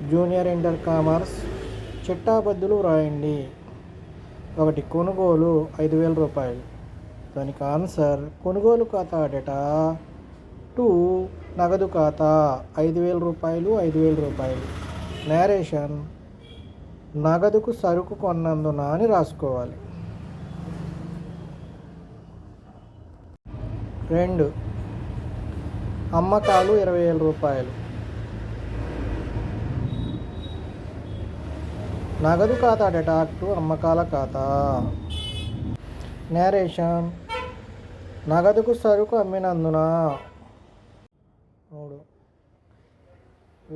Junior inter commerce చిట్టాబద్దులు వ్రాయండి. ఒకటి కొనుగోలు 5,000 రూపాయలు. దానికి ఆన్సర్ కొనుగోలు ఖాతా డేటా. 2 నగదు ఖాతా 5,000 రూపాయలు 5,000 రూపాయలు. నేరేషన్ నగదుకు సరుకు కొన్నందున అని రాసుకోవాలి. 2 అమ్మకాలు 20,000 రూపాయలు. నగదు ఖాతా డేటా. 2 అమ్మకాల ఖాతా. నేరేషన్ నగదుకు సరుకు అమ్మినందున. 3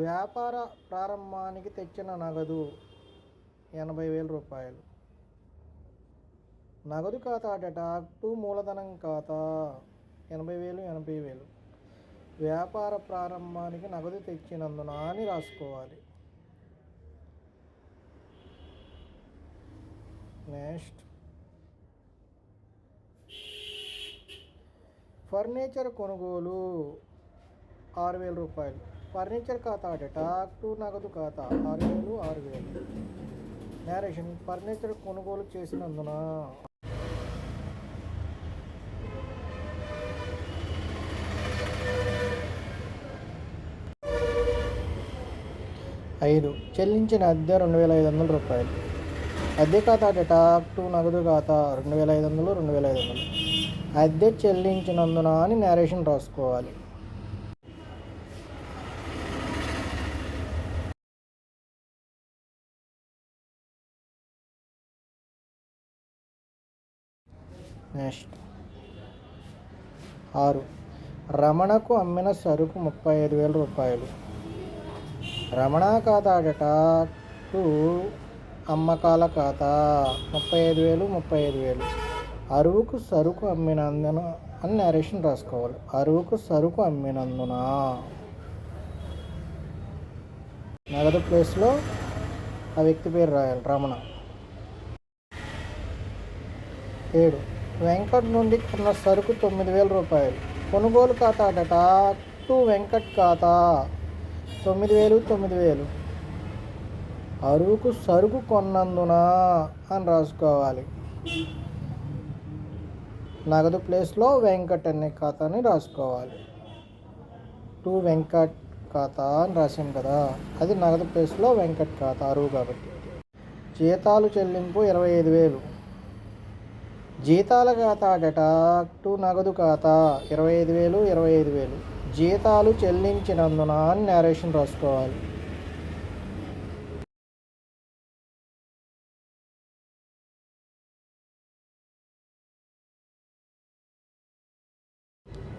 వ్యాపార ప్రారంభానికి తెచ్చిన నగదు 80,000 రూపాయలు. నగదు ఖాతా డేటా. 2 మూలధనం ఖాతా 80,000 80,000. వ్యాపార ప్రారంభానికి నగదు తెచ్చినందున అని రాసుకోవాలి. నెక్స్ట్ ఫర్నిచర్ కొనుగోలు 6,000 రూపాయలు. ఫర్నిచర్ ఖాతా డేటా. 2 నగదు ఖాతా 6,000 6,000. నేరేషన్ ఫర్నిచర్ కొనుగోలు చేసినందున. 5 చెల్లించిన అద్దె 2,500 రూపాయలు. అద్దె ఖాతా డేటా. 2 నగదు ఖాతా 2,500 2,500. అద్దె చెల్లించినందున అని నేరేషన్ రాసుకోవాలి. నెక్స్ట్ 6 రమణకు అమ్మిన సరుకు 35,000 రూపాయలు. రమణ ఖాతా డేటా. 2 అమ్మకాల ఖాతా 35,000 35,000. అరువుకు సరుకు అమ్మినందున అని నేరేషన్ రాసుకోవాలి. అరువుకు సరుకు అమ్మినందున. నగదు ప్లేస్లో ఆ వ్యక్తి పేరు రాయాలి. రమణ. 7 వెంకట్ నుండి కొన్న సరుకు 9,000 రూపాయలు. కొనుగోలు ఖాతా డేటా. 2 వెంకట్ ఖాతా 9,000 9,000. అరువుకు సరుకు కొన్నందున అని రాసుకోవాలి. నగదు ప్లేస్లో వెంకట్ అనే ఖాతాని రాసుకోవాలి. 2 వెంకట్ ఖాతా అని రాసాం కదా, అది నగదు ప్లేస్లో వెంకట్ ఖాతా అరువు కాబట్టి. జీతాలు చెల్లింపు 25,000. జీతాల ఖాతా డేటా. 2 నగదు ఖాతా 25,000 25,000. జీతాలు చెల్లించినందున అని నేరేషన్ రాసుకోవాలి.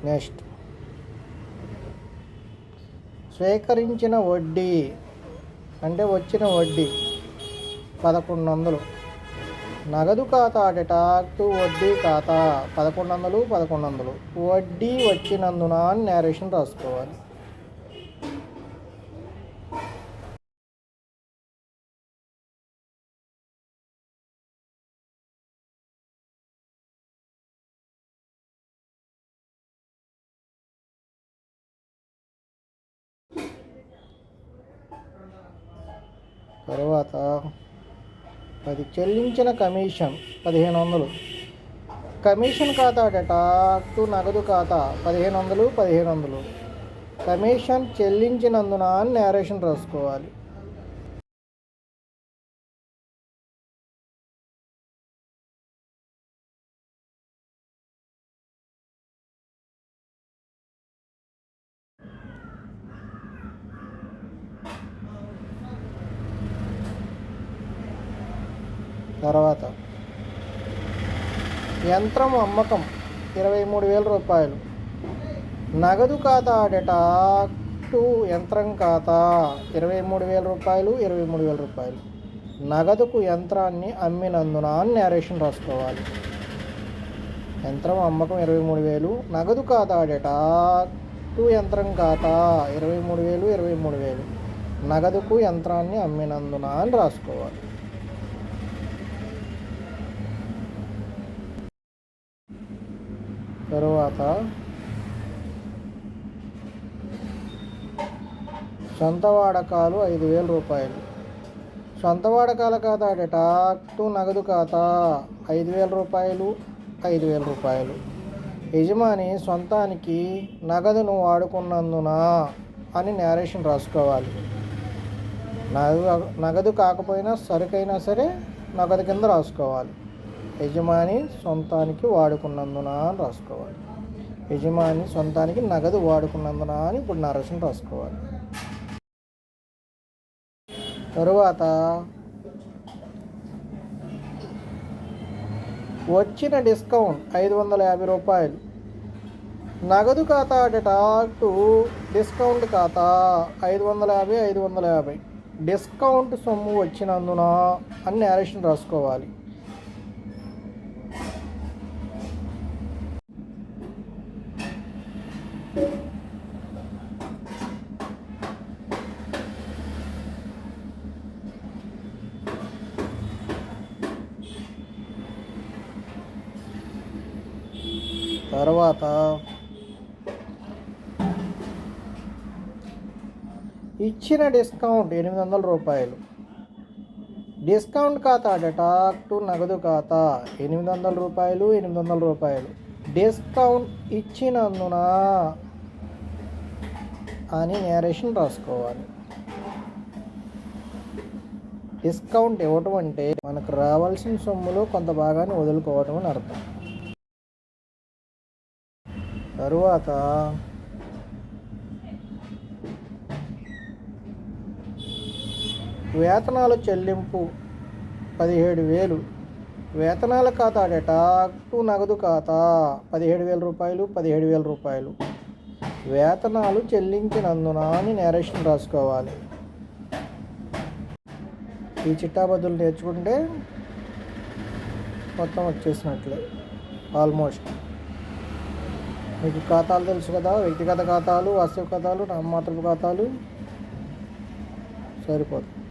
నెక్స్ట్ స్వీకరించిన వడ్డీ అంటే వచ్చిన వడ్డీ 1,100. నగదు ఖాతా డేటా. 2 వడ్డీ ఖాతా 1,100 1,100. వడ్డీ వచ్చినందున అని నేరేషన్ రాసుకోవాలి. తర్వాత 10 చెల్లించిన కమిషన్ 1,500. కమిషన్ ఖాతా డేటా. 2 నగదు ఖాతా 1,500 1,500. కమిషన్ చెల్లించినందున అని నేరేషన్ రాసుకోవాలి. తర్వాత యంత్రం అమ్మకం 23,000 రూపాయలు. నగదు ఖాతా డేటా. 2 యంత్రం ఖాతా 23,000 రూపాయలు 23,000 రూపాయలు. నగదుకు యంత్రాన్ని అమ్మినందున అని నేరేషన్ రాసుకోవాలి. యంత్రం అమ్మకం 23,000. నగదు ఖాతా డేటా. 2 యంత్రం ఖాతా 23,000 23,000. నగదుకు యంత్రాన్ని అమ్మినందున అని రాసుకోవాలి. తరువాత సొంత వాడకాలు 5,000 రూపాయలు. సొంత వాడకాల ఖాతా డేటా టు నగదు ఖాతా 5,000 రూపాయలు 5,000 రూపాయలు. యజమాని సొంతానికి నగదును వాడుకున్నందున అని నేరేషన్ రాసుకోవాలి. నగదు కాకపోయినా సరుకైనా సరే నగదు కింద రాసుకోవాలి. యజమాని సొంతానికి వాడుకున్నందున అని రాసుకోవాలి. యజమాని సొంతానికి నగదు వాడుకున్నందున అని ఇప్పుడు నరేషన్ రాసుకోవాలి. తరువాత వచ్చిన డిస్కౌంట్ 550 రూపాయలు. నగదు ఖాతా డేటా టు డిస్కౌంట్ ఖాతా 550 550. డిస్కౌంట్ సొమ్ము వచ్చినందున అని నేరేషన్ రాసుకోవాలి. తర్వాత ఇచ్చిన డిస్కౌంట్ 800 రూపాయలు. డిస్కౌంట్ ఖాతా డేటా టు నగదు ఖాతా 800 రూపాయలు 800 రూపాయలు. డిస్కౌంట్ ఇచ్చినందున అని నేరేషన్ రాసుకోవాలి. డిస్కౌంట్ ఇవ్వటం అంటే మనకు రావాల్సిన సొమ్ములో కొంత భాగాన్ని వదులుకోవటం అని అర్థం. తరువాత వేతనాల చెల్లింపు 17,000. వేతనాల ఖాతా డేటా టు నగదు ఖాతా 17,000 రూపాయలు 17,000 రూపాయలు. వేతనాలు చెల్లించినందున అని నేరేషన్ రాసుకోవాలి. ఈ చిట్టాబద్దులు నేర్చుకుంటే మొత్తం వచ్చేసినట్లే ఆల్మోస్ట్. మీకు ఖాతాలు తెలుసు కదా, వ్యక్తిగత ఖాతాలు, వాస్తవిక ఖాతాలు, నామమాత్రపు ఖాతాలు. సరిపోతుంది.